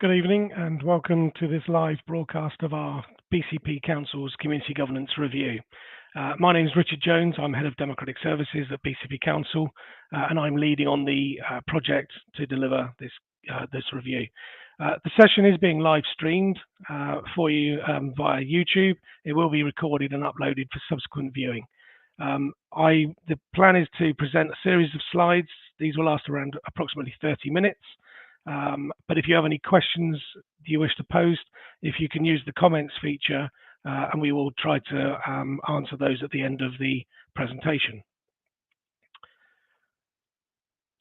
Good evening and welcome to this live broadcast of our BCP Council's Community Governance Review. My name is Richard Jones. I'm Head of Democratic Services at BCP Council and I'm leading on the project to deliver this review. The session is being live streamed for you via YouTube. It will be recorded and uploaded for subsequent viewing. The plan is to present a series of slides. These will last around approximately 30 minutes. But if you have any questions you wish to post, if you can use the comments feature and we will try to answer those at the end of the presentation.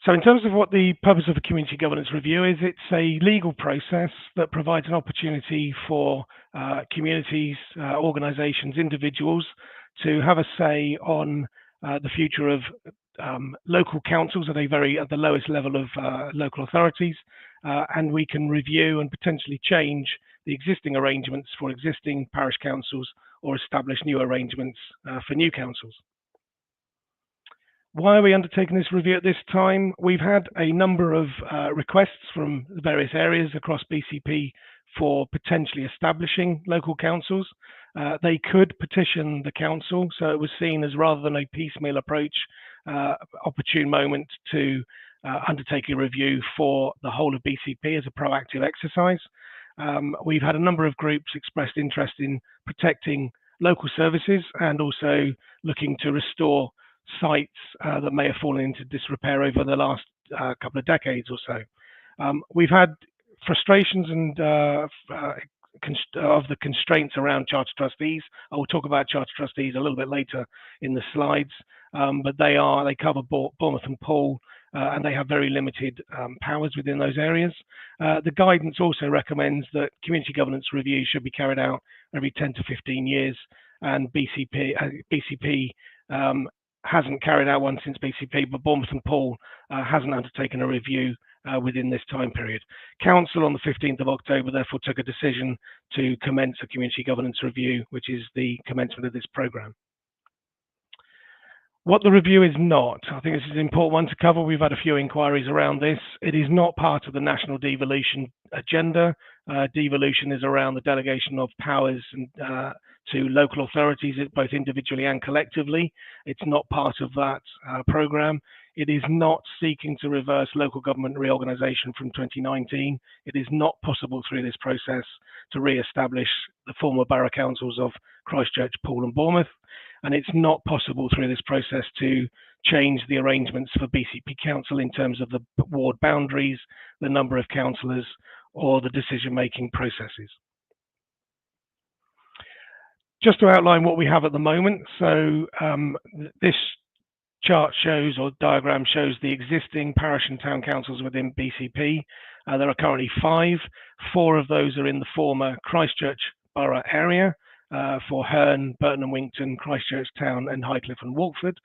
So in terms of what the purpose of the Community Governance Review is, it's a legal process that provides an opportunity for communities, organisations, individuals to have a say on the future of local councils at the lowest level of local authorities, and we can review and potentially change the existing arrangements for existing parish councils or establish new arrangements for new councils. Why are we undertaking this review at this time? We've had a number of requests from various areas across BCP for potentially establishing local councils. They could petition the council, so it was seen as, rather than a piecemeal approach, opportune moment to undertake a review for the whole of BCP as a proactive exercise. We've had a number of groups expressed interest in protecting local services and also looking to restore sites that may have fallen into disrepair over the last couple of decades or so. We've had frustrations and of the constraints around charter trustees. I will talk about charter trustees a little bit later in the slides, but they cover Bournemouth and Poole, and they have very limited powers within those areas. The guidance also recommends that community governance reviews should be carried out every 10 to 15 years, and BCP hasn't carried out one since BCP, but Bournemouth and Poole hasn't undertaken a review within this time period. Council on the 15th of October therefore took a decision to commence a community governance review, which is the commencement of this programme. What the review is not, I think this is an important one to cover. We've had a few inquiries around this. It is not part of the national devolution agenda. Devolution is around the delegation of powers to local authorities, both individually and collectively. It's not part of that programme. It is not seeking to reverse local government reorganisation from 2019. It is not possible through this process to re-establish the former borough councils of Christchurch, Poole and Bournemouth. And it's not possible through this process to change the arrangements for BCP Council in terms of the ward boundaries, the number of councillors, or the decision-making processes. Just to outline what we have at the moment, so this chart shows, or diagram shows, the existing parish and town councils within BCP. There are currently 5. 4 of those are in the former Christchurch borough area, for Herne, Burton and Winkton, Christchurch Town and Highcliffe and Walkford.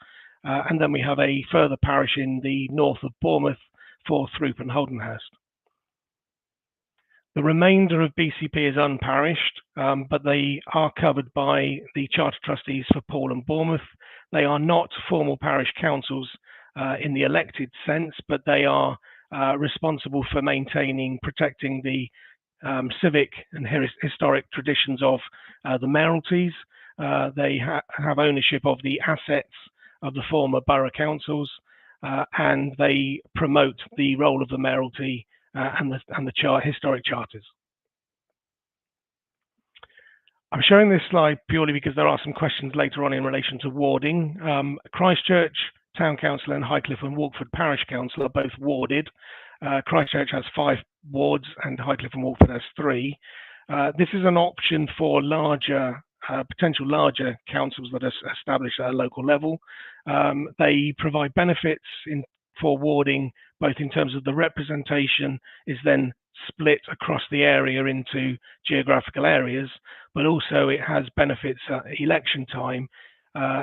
And then we have a further parish in the north of Bournemouth for Throop and Holdenhurst. The remainder of BCP is unparished, but they are covered by the charter trustees for Poole and Bournemouth. They are not formal parish councils in the elected sense, but they are responsible for maintaining, protecting the civic and historic traditions of the mayoralties. They have ownership of the assets of the former borough councils, and they promote the role of the mayoralty and the historic charters. I'm showing this slide purely because there are some questions later on in relation to warding. Christchurch Town Council and Highcliffe and Walkford Parish Council are both warded. Christchurch has 5 wards and Highcliffe and Walkford has 3. This is an option for potential larger councils that are established at a local level. They provide benefits for warding, both in terms of the representation is then split across the area into geographical areas, but also it has benefits at election time,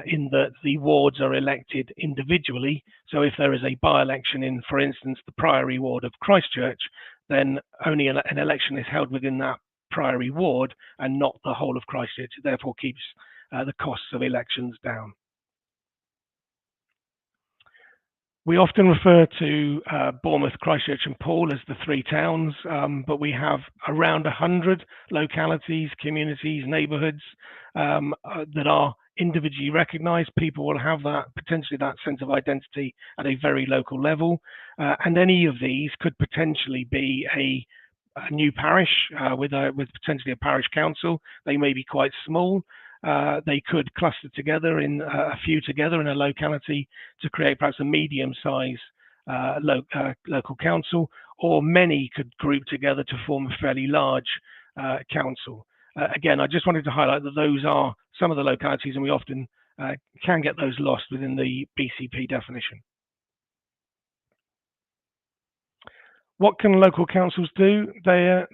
in that the wards are elected individually. So if there is a by-election in, for instance, the Priory ward of Christchurch, then only an election is held within that Priory ward and not the whole of Christchurch. It therefore keeps the costs of elections down. We often refer to Bournemouth, Christchurch and Poole as the three towns, but we have around 100 localities, communities, neighbourhoods that are individually recognised. People will have that potentially that sense of identity at a very local level, and any of these could potentially be a new parish with potentially a parish council. They may be quite small. They could cluster together in a few together in a locality to create perhaps a medium-sized local council, or many could group together to form a fairly large council. Again, I just wanted to highlight that those are some of the localities, and we often can get those lost within the BCP definition. What can local councils do? Their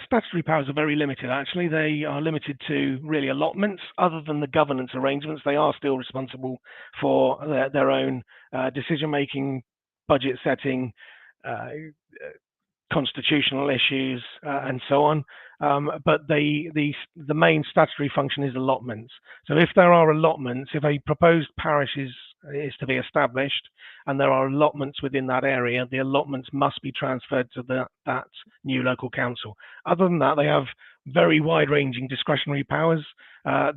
statutory powers are very limited, actually. They are limited to really allotments. Other than the governance arrangements, they are still responsible for their own decision-making, budget setting, constitutional issues, and so on. But the main statutory function is allotments. So if there are allotments, if a proposed parish is to be established and there are allotments within that area, the allotments must be transferred to that new local council. Other than that, they have very wide-ranging discretionary powers.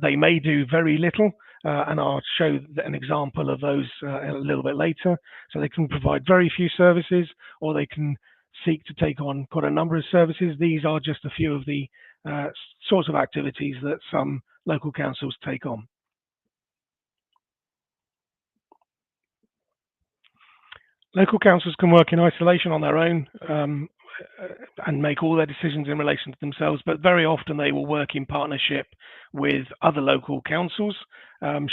They may do very little, and I'll show an example of those a little bit later. So they can provide very few services, or they can seek to take on quite a number of services. These are just a few of the sorts of activities that some local councils take on. Local councils can work in isolation on their own and make all their decisions in relation to themselves, but very often they will work in partnership with other local councils,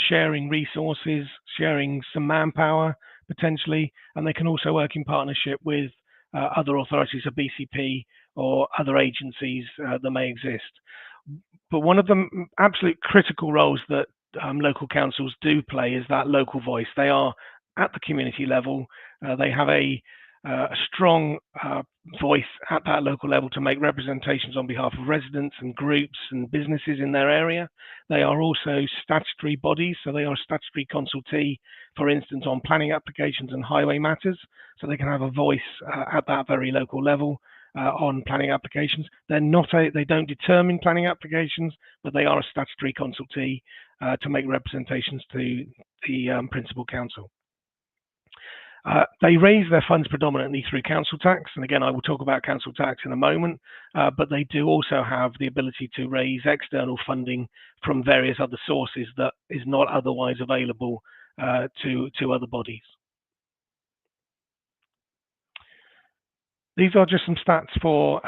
sharing resources, sharing some manpower potentially, and they can also work in partnership with other authorities, a BCP or other agencies that may exist. But one of the absolute critical roles that local councils do play is that local voice. They are at the community level. They have a strong voice at that local level to make representations on behalf of residents and groups and businesses in their area. They are also statutory bodies, so they are a statutory consultee, for instance, on planning applications and highway matters, so they can have a voice at that very local level on planning applications. They don't determine planning applications, but they are a statutory consultee to make representations to the principal council. They raise their funds predominantly through council tax, and again I will talk about council tax in a moment, but they do also have the ability to raise external funding from various other sources that is not otherwise available to other bodies. These are just some stats for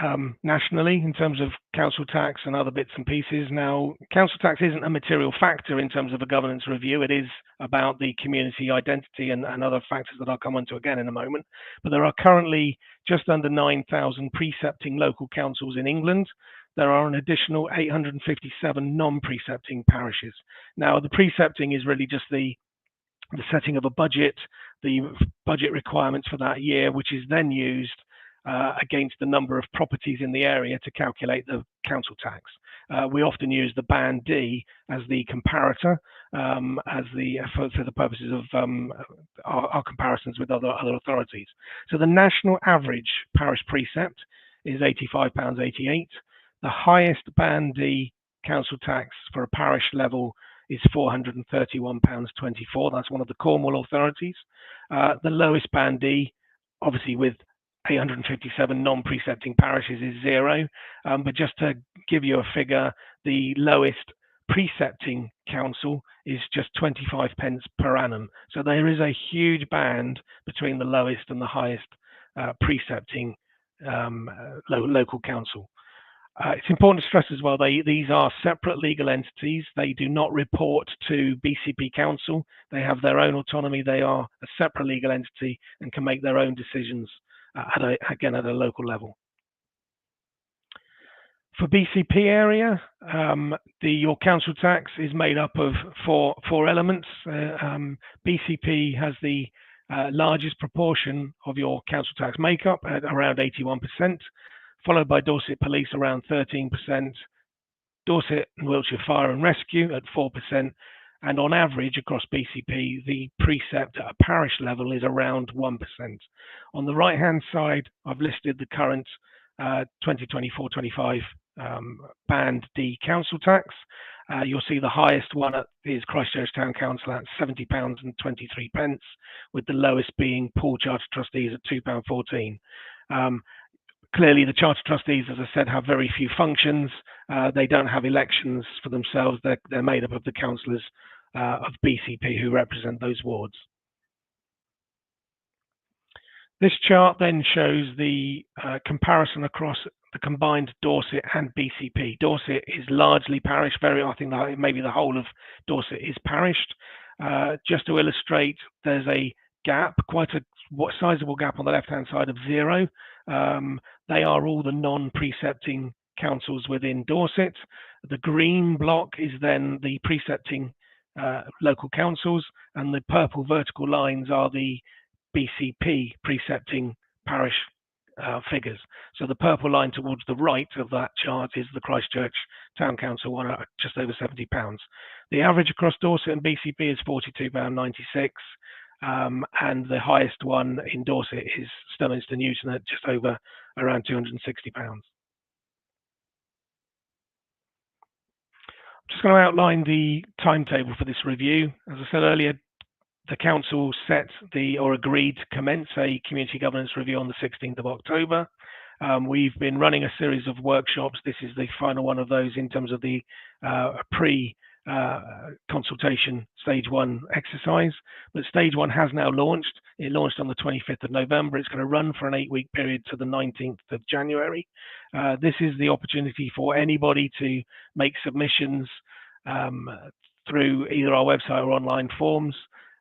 nationally in terms of council tax and other bits and pieces. Now, council tax isn't a material factor in terms of a governance review. It is about the community identity and other factors that I'll come on to again in a moment. But there are currently just under 9,000 precepting local councils in England. There are an additional 857 non-precepting parishes. Now, the precepting is really just the setting of a budget, the budget requirements for that year, which is then used against the number of properties in the area to calculate the council tax. We often use the band D as the comparator for the purposes of our comparisons with other authorities. So the national average parish precept is £85.88. The highest band D council tax for a parish level is £431.24. That's one of the Cornwall authorities. The lowest band D, obviously with 857 non-precepting parishes, is £0. But just to give you a figure, the lowest precepting council is just 25 pence per annum. So there is a huge band between the lowest and the highest precepting local council. It's important to stress as well, these are separate legal entities. They do not report to BCP Council. They have their own autonomy. They are a separate legal entity and can make their own decisions again at a local level. For BCP area, your council tax is made up of four elements. BCP has the largest proportion of your council tax makeup at around 81%, followed by Dorset Police around 13%, Dorset and Wiltshire Fire and Rescue at 4%, and on average across BCP, the precept at a parish level is around 1%. On the right-hand side, I've listed the current 2024-25 Band D council tax. You'll see the highest one is Christchurch Town Council at £70.23, with the lowest being Poole Charter Trustees at £2.14. Clearly, the Charter Trustees, as I said, have very few functions. They don't have elections for themselves. They're made up of the councillors of BCP who represent those wards. This chart then shows the comparison across the combined Dorset and BCP. Dorset is largely parish. I think that maybe the whole of Dorset is parished. Just to illustrate, there's a gap, quite a sizable gap on the left-hand side of 0. They are all the non-precepting councils within Dorset. The green block is then the precepting local councils, and the purple vertical lines are the BCP precepting parish figures. So the purple line towards the right of that chart is the Christchurch Town Council one at just over £70. The average across Dorset and BCP is £42.96, and the highest one in Dorset is Sturminster Newton at just over around £260. I'm just going to outline the timetable for this review. As I said earlier, the council agreed to commence a community governance review on the 16th of October. We've been running a series of workshops. This is the final one of those in terms of the pre-consultation stage 1 exercise. But stage 1 has now launched. It launched on the 25th of November. It's going to run for an 8-week period to the 19th of January. This is the opportunity for anybody to make submissions through either our website or online forms.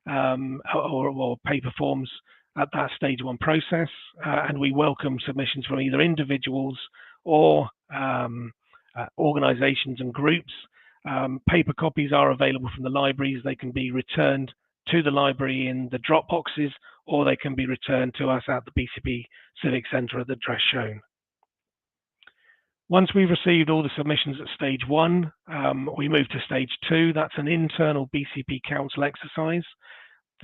Or paper forms at that stage 1 process, and we welcome submissions from either individuals or organisations and groups. Paper copies are available from the libraries. They can be returned to the library in the drop boxes, or they can be returned to us at the BCP Civic Centre at the address shown. Once we've received all the submissions at stage 1, we move to stage 2. That's an internal BCP council exercise.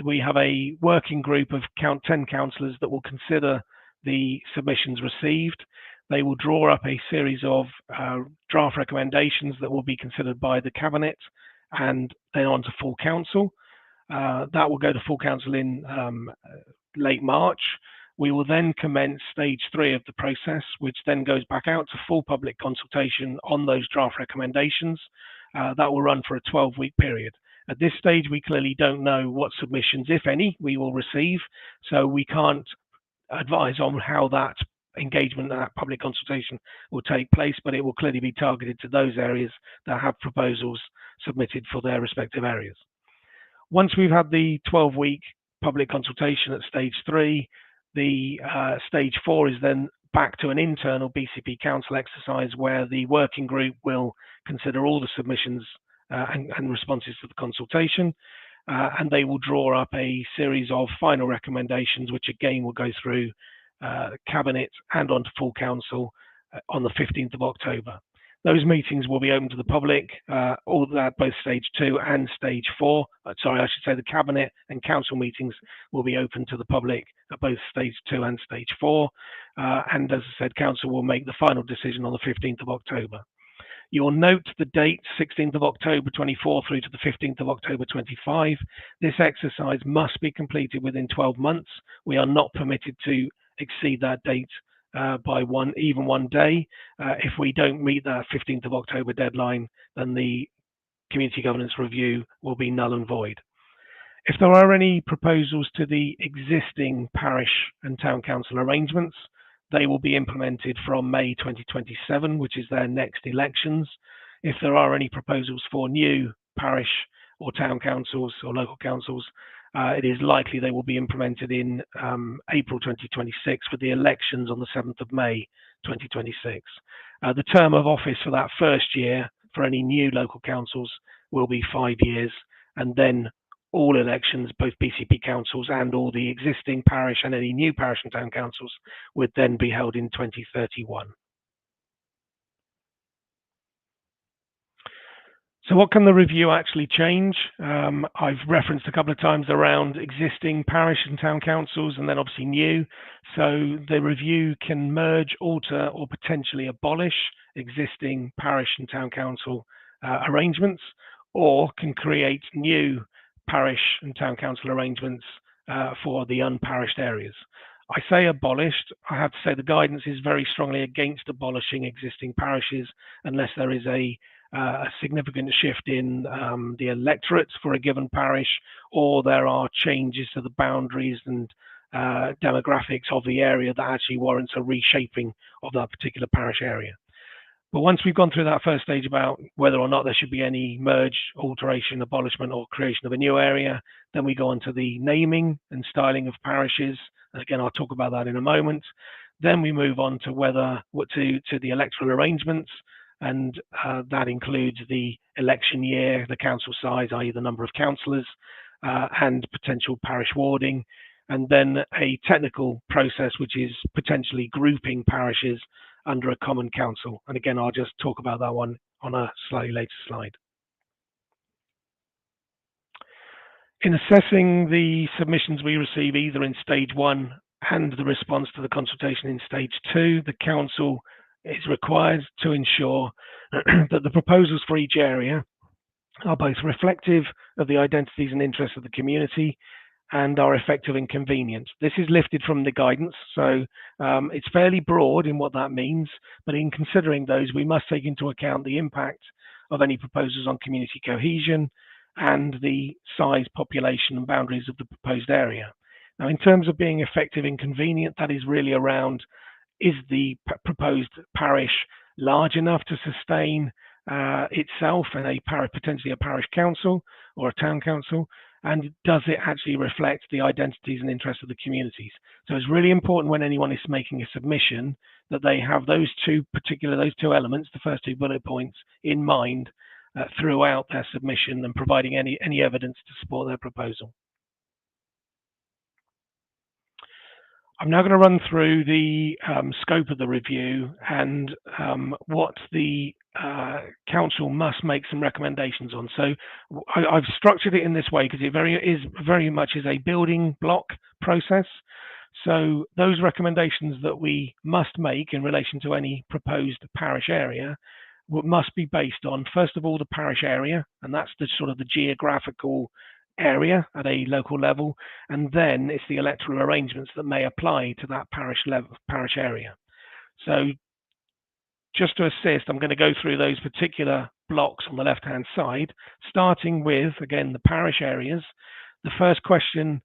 We have a working group of 10 councillors that will consider the submissions received. They will draw up a series of draft recommendations that will be considered by the Cabinet and then on to full council. That will go to full council in late March. We will then commence stage 3 of the process, which then goes back out to full public consultation on those draft recommendations. That will run for a 12-week period. At this stage, we clearly don't know what submissions, if any, we will receive, so we can't advise on how that engagement and that public consultation will take place, but it will clearly be targeted to those areas that have proposals submitted for their respective areas. Once we've had the 12-week public consultation at stage 3, the stage 4 is then back to an internal BCP council exercise where the working group will consider all the submissions and responses to the consultation, and they will draw up a series of final recommendations, which again will go through Cabinet and onto full council on the 15th of October. Those meetings will be open to the public, all that both stage 2 and stage 4. Sorry, I should say the Cabinet and council meetings will be open to the public at both stage 2 and stage 4. And as I said, council will make the final decision on the 15th of October. You'll note the date, 16th of October 24 through to the 15th of October 25. This exercise must be completed within 12 months. We are not permitted to exceed that date by even one day. If we don't meet that 15th of October deadline, then the community governance review will be null and void. If there are any proposals to the existing parish and town council arrangements, they will be implemented from May 2027, which is their next elections. If there are any proposals for new parish or town councils or local councils, it is likely they will be implemented in April 2026 with the elections on the 7th of May 2026. The term of office for that first year for any new local councils will be 5 years, and then all elections, both BCP councils and all the existing parish and any new parish and town councils, would then be held in 2031. So what can the review actually change? I've referenced a couple of times around existing parish and town councils and then obviously new. So the review can merge, alter or potentially abolish existing parish and town council arrangements, or can create new parish and town council arrangements for the unparished areas. I say abolished. I have to say the guidance is very strongly against abolishing existing parishes unless there is a significant shift in the electorates for a given parish, or there are changes to the boundaries and demographics of the area that actually warrants a reshaping of that particular parish area. But once we've gone through that first stage about whether or not there should be any merge, alteration, abolishment, or creation of a new area, then we go on to the naming and styling of parishes. And again, I'll talk about that in a moment. Then we move on to to the electoral arrangements, and that includes the election year, the council size, i.e. the number of councillors, and potential parish warding, and then a technical process which is potentially grouping parishes under a common council. And again, I'll just talk about that one on a slightly later slide. In assessing the submissions we receive either in stage 1 and the response to the consultation in stage 2, the council is required to ensure that the proposals for each area are both reflective of the identities and interests of the community and are effective and convenient. This is lifted from the guidance, so it's fairly broad in what that means, but in considering those, we must take into account the impact of any proposals on community cohesion and the size, population and boundaries of the proposed area. Now, in terms of being effective and convenient, that is really around, is the proposed parish large enough to sustain itself and potentially a parish council or a town council, and does it actually reflect the identities and interests of the communities? So it's really important when anyone is making a submission that they have those two elements, the first 2 bullet points, in mind throughout their submission and providing any evidence to support their proposal. I'm now going to run through the scope of the review and what the council must make some recommendations on. So I've structured it in this way because it very much is a building block process. So those recommendations that we must make in relation to any proposed parish area must be based on, first of all, the parish area, and that's the sort of the geographical area at a local level, and then it's the electoral arrangements that may apply to that parish area. So just to assist, I'm going to go through those particular blocks on the left hand side, starting with, again, the parish areas. The first question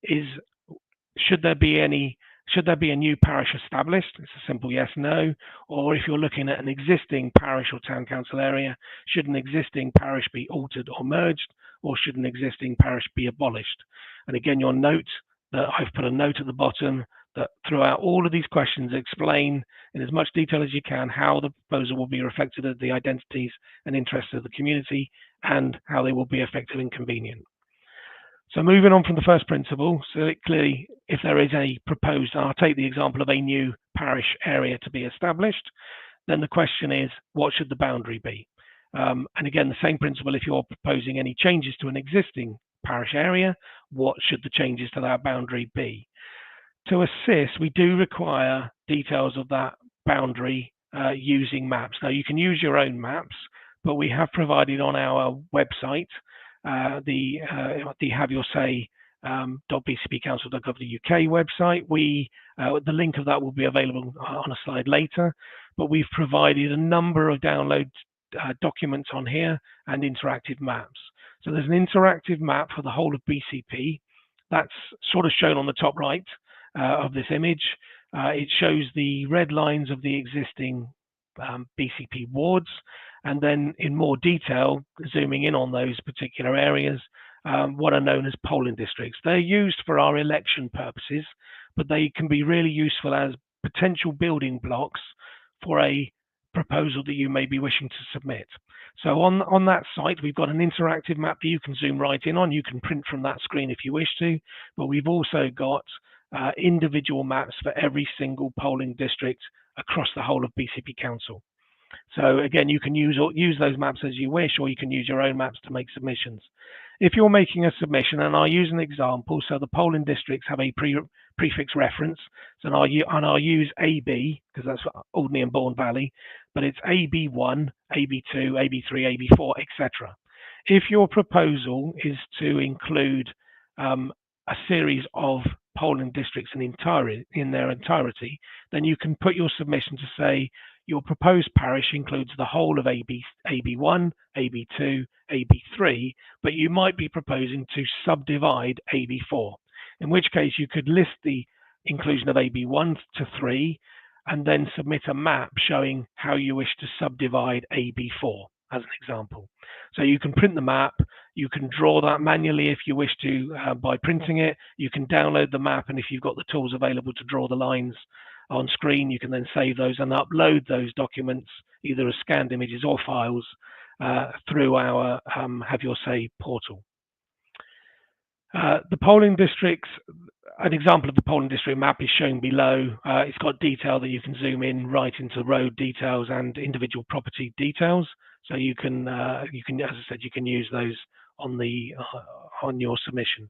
is, should there be a new parish established? It's a simple yes, no. Or if you're looking at an existing parish or town council area, should an existing parish be altered or merged, or should an existing parish be abolished? And again, you'll note that I've put a note at the bottom that throughout all of these questions explain in as much detail as you can how the proposal will be reflected as the identities and interests of the community and how they will be effective and convenient. So moving on from the first principle, so clearly if there is a proposed, I'll take the example of a new parish area to be established, then the question is, what should the boundary be? And again, the same principle, if you're proposing any changes to an existing parish area, what should the changes to that boundary be? To assist, we do require details of that boundary using maps. Now, you can use your own maps, but we have provided on our website the Have Your Say .bcpcouncil.gov.uk website. The link of that will be available on a slide later, but we've provided a number of download documents on here and interactive maps. So there's an interactive map for the whole of BCP. That's sort of shown on the top right of this image. It shows the red lines of the existing BCP wards, and then in more detail, zooming in on those particular areas, what are known as polling districts. They're used for our election purposes, but they can be really useful as potential building blocks for a proposal that you may be wishing to submit. So on that site, we've got an interactive map that you can zoom right in on. You can print from that screen if you wish to, but we've also got individual maps for every single polling district across the whole of BCP Council. So again, you can use those maps as you wish, or you can use your own maps to make submissions. If you're making a submission, and I'll use an example, so the polling districts have a prefix reference, so I'll use AB because that's Alderney and Bourne Valley, but it's AB1, AB2, AB3, AB4, etc. If your proposal is to include a series of polling districts in their entirety, then you can put your submission to say your proposed parish includes the whole of AB1, AB2, AB3, but you might be proposing to subdivide AB4, in which case you could list the inclusion of AB1 to 3 and then submit a map showing how you wish to subdivide AB4 as an example. So you can print the map, you can draw that manually if you wish to by printing it, you can download the map, and if you've got the tools available to draw the lines on screen, you can then save those and upload those documents either as scanned images or files through our Have Your Say portal. The polling districts, an example of the polling district map is shown below. It's got detail that you can zoom in right into road details and individual property details. So you can, as I said, you can use those on your submission.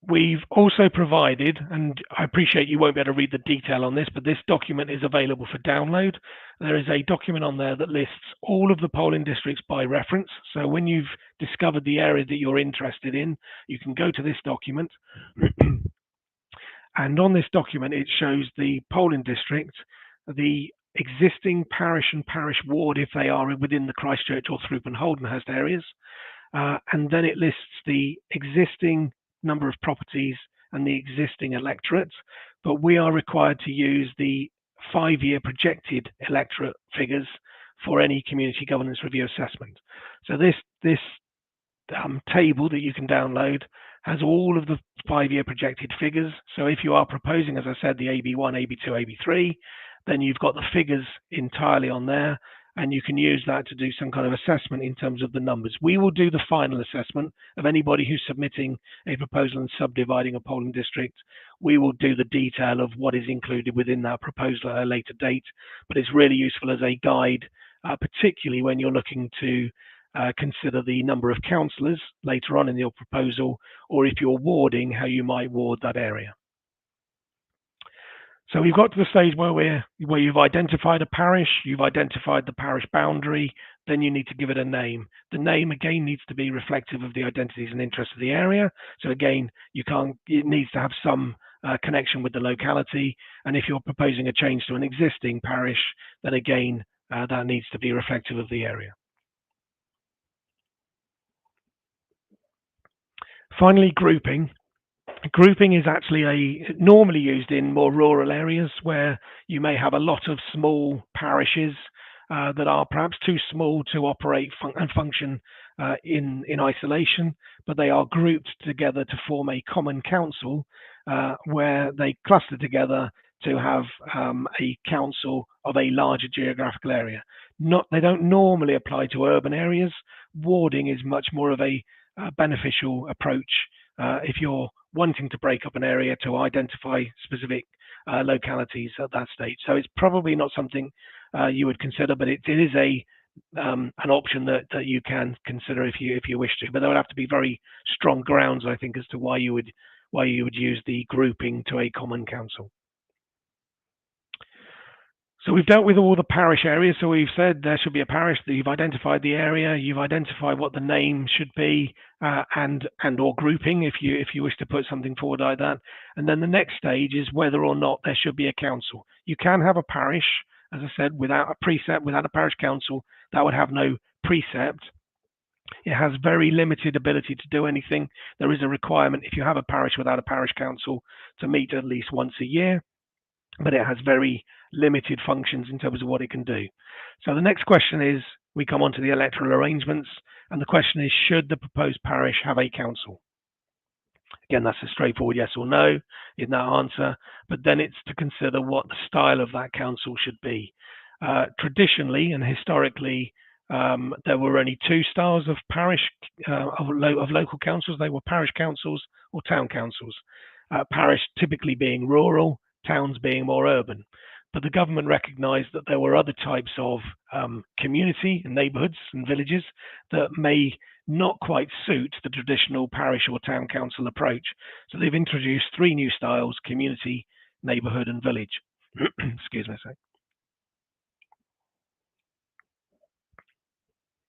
We've also provided, and I appreciate you won't be able to read the detail on this, but this document is available for download. There is a document on there that lists all of the polling districts by reference. So when you've discovered the area that you're interested in, you can go to this document. And on this document, it shows the polling district, the existing parish and parish ward if they are within the Christchurch or Throop and Holdenhurst areas. And then it lists the existing number of properties and the existing electorate, but we are required to use the 5-year projected electorate figures for any community governance review assessment. So this table that you can download has all of the 5-year projected figures. So if you are proposing, as I said, the AB1, AB2, AB3, then you've got the figures entirely on there, and you can use that to do some kind of assessment in terms of the numbers. We will do the final assessment of anybody who's submitting a proposal and subdividing a polling district. We will do the detail of what is included within that proposal at a later date, but it's really useful as a guide, particularly when you're looking to consider the number of councillors later on in your proposal, or if you're warding, how you might ward that area. So we've got to the stage where you've identified a parish, you've identified the parish boundary, then you need to give it a name. The name again needs to be reflective of the identities and interests of the area. So again, it needs to have some connection with the locality. And if you're proposing a change to an existing parish, then again, that needs to be reflective of the area. Finally, grouping. Grouping is actually normally used in more rural areas where you may have a lot of small parishes that are perhaps too small to operate and function in isolation, but they are grouped together to form a common council where they cluster together to have a council of a larger geographical area. They don't normally apply to urban areas. Warding is much more of a beneficial approach if you're wanting to break up an area to identify specific localities at that stage. So it's probably not something you would consider, but it is an option that you can consider if you wish to. But there would have to be very strong grounds, I think, as to why you would use the grouping to a common council. So we've dealt with all the parish areas. So we've said there should be a parish, that you've identified the area, you've identified what the name should be, and or grouping if you wish to put something forward like that. And then the next stage is whether or not there should be a council. You can have a parish, as I said, without a precept, without a parish council, that would have no precept. It has very limited ability to do anything. There is a requirement if you have a parish without a parish council to meet at least once a year, but it has very limited functions in terms of what it can do. So the next question is, we come on to the electoral arrangements, and the question is, should the proposed parish have a council? Again, that's a straightforward yes or no in that answer, but then it's to consider what the style of that council should be. Traditionally and historically, there were only two styles of parish, of local councils. They were parish councils or town councils. Parish typically being rural, towns being more urban. but the government recognised that there were other types of community and neighbourhoods and villages that may not quite suit the traditional parish or town council approach. So they've introduced 3 new styles: community, neighbourhood and village. Excuse me a sec.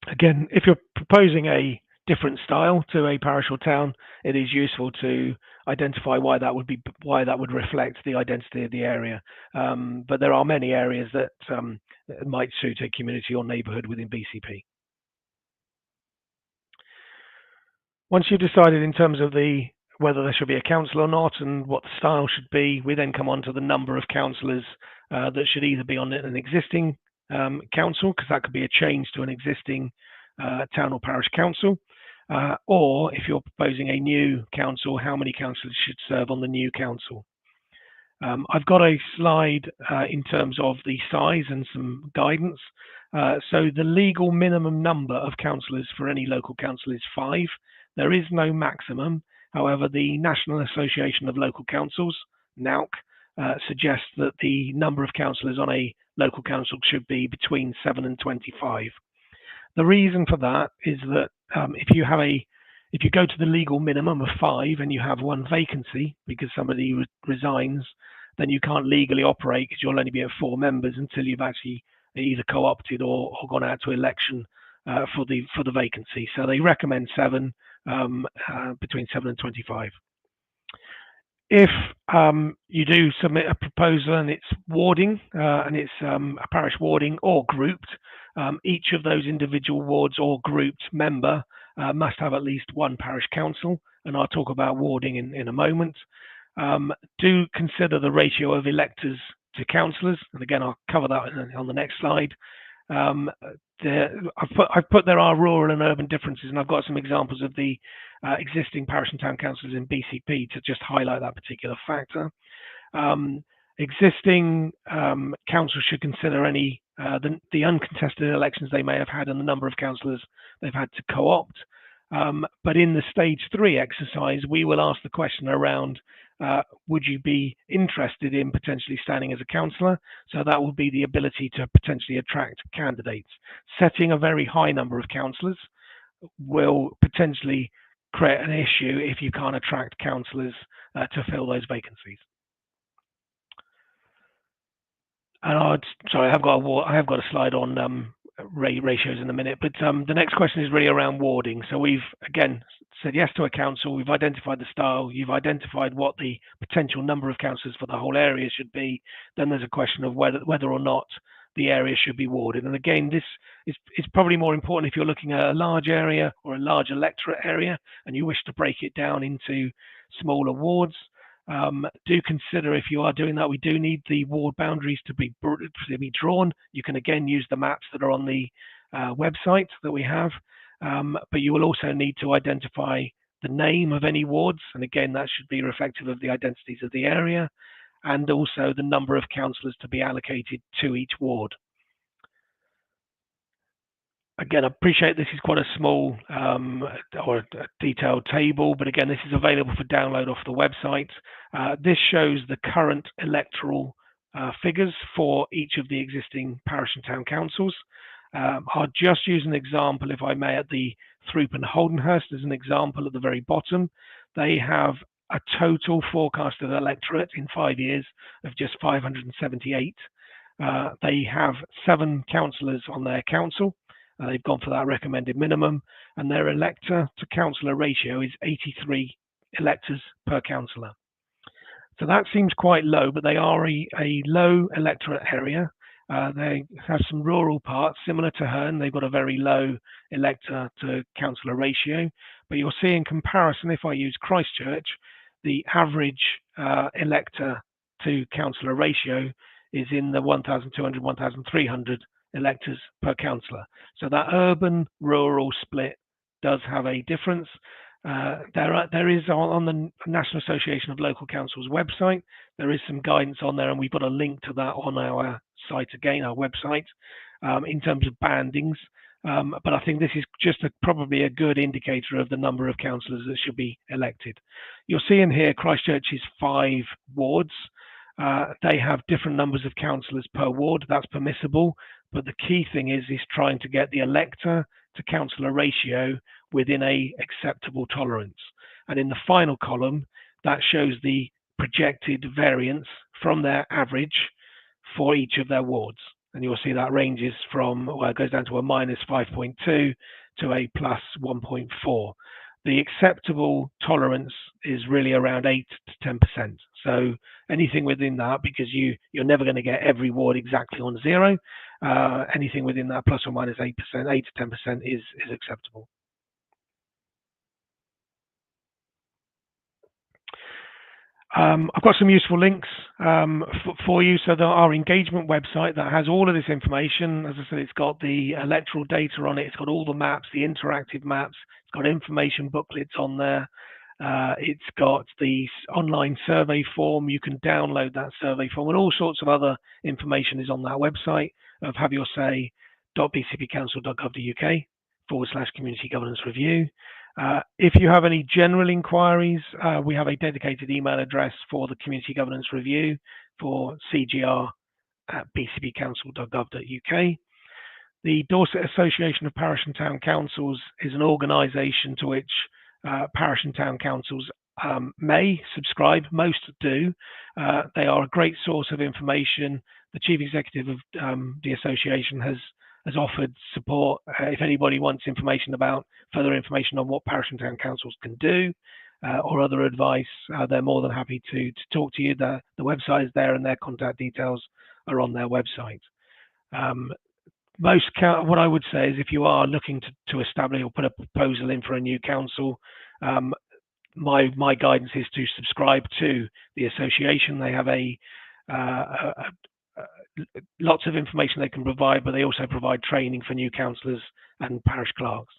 Again, if you're proposing a different style to a parish or town, it is useful to identify why that would reflect the identity of the area. But there are many areas that might suit a community or neighbourhood within BCP. Once you've decided in terms of whether there should be a council or not and what the style should be, we then come on to the number of councillors that should either be on an existing council, because that could be a change to an existing town or parish council, or if you're proposing a new council, how many councillors should serve on the new council. I've got a slide in terms of the size and some guidance. So the legal minimum number of councillors for any local council is 5. There is no maximum. However, the National Association of Local Councils, NALC, suggests that the number of councillors on a local council should be between 7 and 25. The reason for that is that if you go to the legal minimum of 5 and you have 1 vacancy because somebody resigns, then you can't legally operate, because you'll only be at 4 members until you've actually either co-opted or gone out to election for the vacancy. So they recommend 7, between 7 and 25. If you do submit a proposal and it's warding, and it's a parish warding or grouped, each of those individual wards or grouped member must have at least 1 parish council, and I'll talk about warding in a moment. Do consider the ratio of electors to councillors, and again I'll cover that on the next slide. I've put there are rural and urban differences, and I've got some examples of the existing parish and town councils in BCP to just highlight that particular factor. Existing councils should consider any the uncontested elections they may have had and the number of councillors they've had to co-opt. But in the stage 3 exercise, we will ask the question around would you be interested in potentially standing as a councillor? So that will be the ability to potentially attract candidates. Setting a very high number of councillors will potentially create an issue if you can't attract councillors to fill those vacancies. And sorry, I have got a slide on ratios in a minute, but the next question is really around warding. So we've again said yes to a council, we've identified the style, you've identified what the potential number of councillors for the whole area should be. Then there's a question of whether or not the area should be warded. And again, this is probably more important if you're looking at a large area or a large electorate area and you wish to break it down into smaller wards. Do consider, if you are doing that, we do need the ward boundaries to be drawn. You can again use the maps that are on the website that we have, but you will also need to identify the name of any wards, and again that should be reflective of the identities of the area, and also the number of councillors to be allocated to each ward. Again, I appreciate this is quite a small or a detailed table, but again, this is available for download off the website. This shows the current electoral figures for each of the existing parish and town councils. I'll just use an example, if I may, at the Throop and Holdenhurst as an example at the very bottom. They have a total forecasted electorate in 5 years of just 578. They have 7 councillors on their council. They've gone for that recommended minimum, and their elector to councillor ratio is 83 electors per councillor. So that seems quite low, but they are a low electorate area. They have some rural parts similar to Herne. They've got a very low elector to councillor ratio, but you'll see in comparison, if I use Christchurch, the average elector to councillor ratio is in the 1,200, 1,300 electors per councillor. So that urban-rural split does have a difference. There is on the National Association of Local Councils website, there is some guidance on there, and we've got a link to that on our site again, our website, in terms of bandings. But I think this is just probably a good indicator of the number of councillors that should be elected. You'll see in here Christchurch's 5 wards. They have different numbers of councillors per ward. That's permissible, but the key thing is trying to get the elector to councillor ratio within a acceptable tolerance. And in the final column, that shows the projected variance from their average for each of their wards. And you'll see that ranges from, well, it goes down to a minus 5.2 to a plus 1.4. The acceptable tolerance is really around 8 to 10%. So anything within that, because you're never going to get every ward exactly on zero, anything within that plus or minus 8%, 8 to 10% is acceptable. I've got some useful links for you. So there our engagement website that has all of this information. As I said, it's got the electoral data on it. It's got all the maps, the interactive maps. It's got information booklets on there. It's got the online survey form. You can download that survey form, and all sorts of other information is on that website of haveyoursay.bcpcouncil.gov.uk/community governance review. If you have any general inquiries, we have a dedicated email address for the Community Governance Review for cgr@bcpcouncil.gov.uk. The Dorset Association of Parish and Town Councils is an organisation to which parish and town councils may subscribe. Most do. They are a great source of information. The Chief Executive of the association has offered support. If anybody wants information about further information on what parish and town councils can do or other advice, they're more than happy to talk to you. The website is there and their contact details are on their website. What I would say is if you are looking to establish or put a proposal in for a new council, my guidance is to subscribe to the association. They have lots of information they can provide, but they also provide training for new councillors and parish clerks.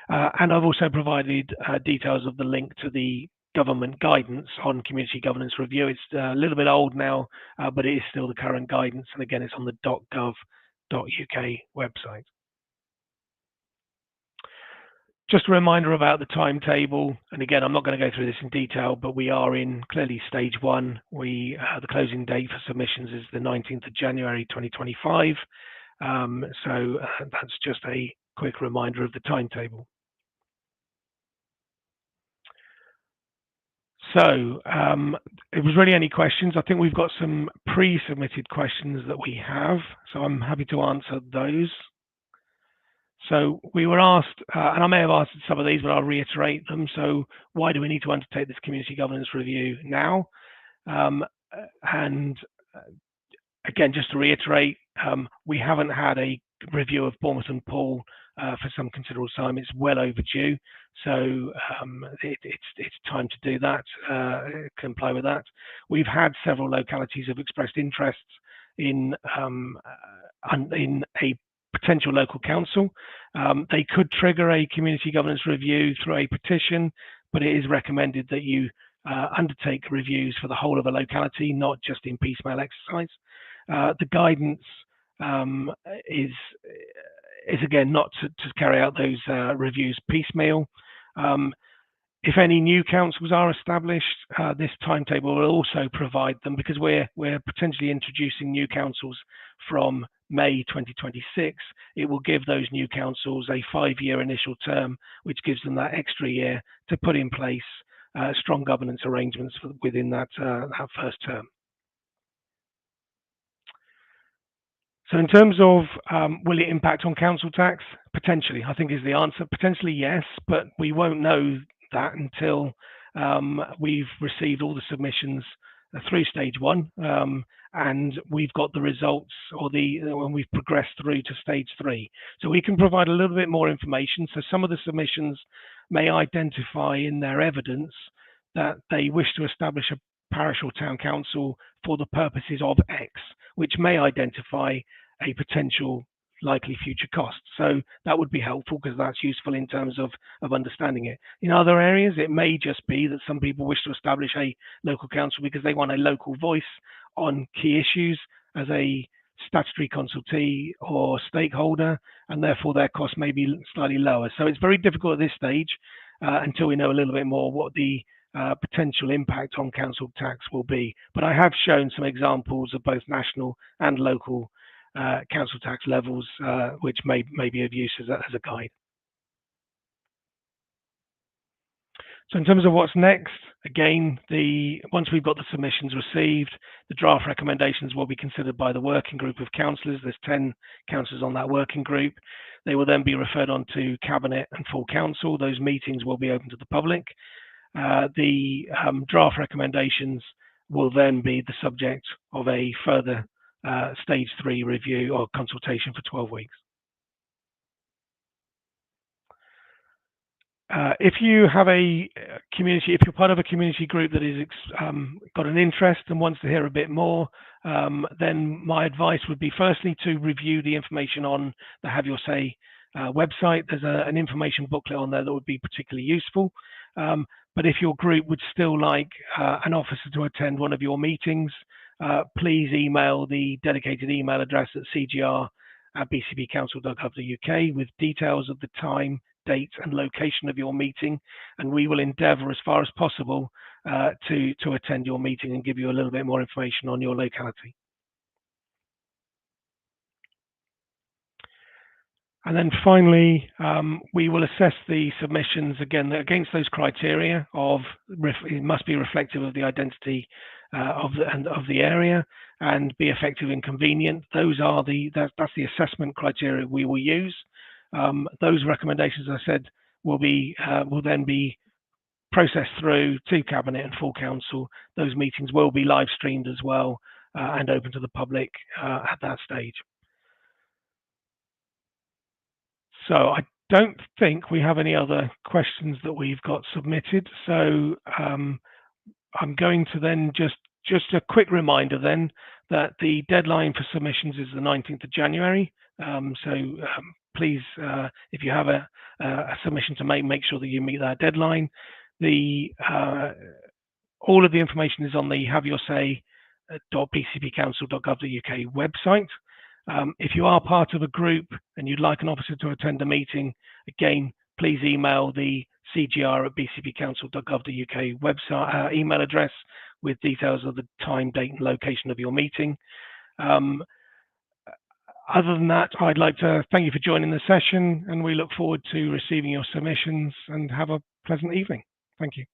And I've also provided details of the link to the government guidance on community governance review. It's a little bit old now, but it is still the current guidance. And again, it's on the .gov.uk website. Just a reminder about the timetable, and again, I'm not going to go through this in detail, but we are in clearly stage one. The closing date for submissions is the 19th of January 2025. So that's just a quick reminder of the timetable. So it was really any questions. I think we've got some pre-submitted questions that we have, so I'm happy to answer those. So we were asked, and I may have asked some of these, but I'll reiterate them. So why do we need to undertake this community governance review now? And again, just to reiterate, we haven't had a review of Bournemouth and Poole for some considerable time. It's well overdue. So it's time to do that, comply with that. We've had several localities have expressed interests in a potential local council. They could trigger a community governance review through a petition, but it is recommended that you undertake reviews for the whole of a locality, not just in piecemeal exercise. The guidance is again not to carry out those reviews piecemeal. If any new councils are established, this timetable will also provide them, because we're potentially introducing new councils from May 2026. It will give those new councils a 5-year initial term, which gives them that extra year to put in place strong governance arrangements within that first term. So in terms of will it impact on council tax? Potentially, I think is the answer. Potentially, yes, but we won't know that until we've received all the submissions through stage one, and we've got the results, or when we've progressed through to stage 3. So we can provide a little bit more information. So some of the submissions may identify in their evidence that they wish to establish a parish or town council for the purposes of X, which may identify a potential likely future cost. So that would be helpful, because that's useful in terms of understanding it. In other areas, it may just be that some people wish to establish a local council because they want a local voice on key issues as a statutory consultee or stakeholder, and therefore their cost may be slightly lower. So it's very difficult at this stage until we know a little bit more what the potential impact on council tax will be. But I have shown some examples of both national and local council tax levels, which may be of use as a guide. So in terms of what's next, again, once we've got the submissions received, the draft recommendations will be considered by the working group of councillors. There's 10 councillors on that working group. They will then be referred on to Cabinet and full council. Those meetings will be open to the public. The draft recommendations will then be the subject of a further stage 3 review or consultation for 12 weeks. If you have a community, if you're part of a community group that is got an interest and wants to hear a bit more, then my advice would be firstly to review the information on the Have Your Say website. There's an information booklet on there that would be particularly useful. But if your group would still like an officer to attend one of your meetings, please email the dedicated email address at cgr@bcpcouncil.gov.uk with details of the time, date and location of your meeting, and we will endeavour as far as possible to attend your meeting and give you a little bit more information on your locality. And then finally, we will assess the submissions again against those criteria of it must be reflective of the identity of the area and be effective and convenient. Those are that's the assessment criteria we will use. Those recommendations, as I said, will then be processed through to Cabinet and full council. Those meetings will be live streamed as well and open to the public at that stage. So I don't think we have any other questions that we've got submitted. So I'm going to then just a quick reminder then that the deadline for submissions is the 19th of January. Please, if you have a submission to make sure that you meet that deadline. All of the information is on the haveYourSay.bcpcouncil.gov.uk website. If you are part of a group and you'd like an officer to attend a meeting, again, please email the cgr@bcpcouncil.gov.uk website email address with details of the time, date and location of your meeting. Other than that, I'd like to thank you for joining the session, and we look forward to receiving your submissions and have a pleasant evening. Thank you.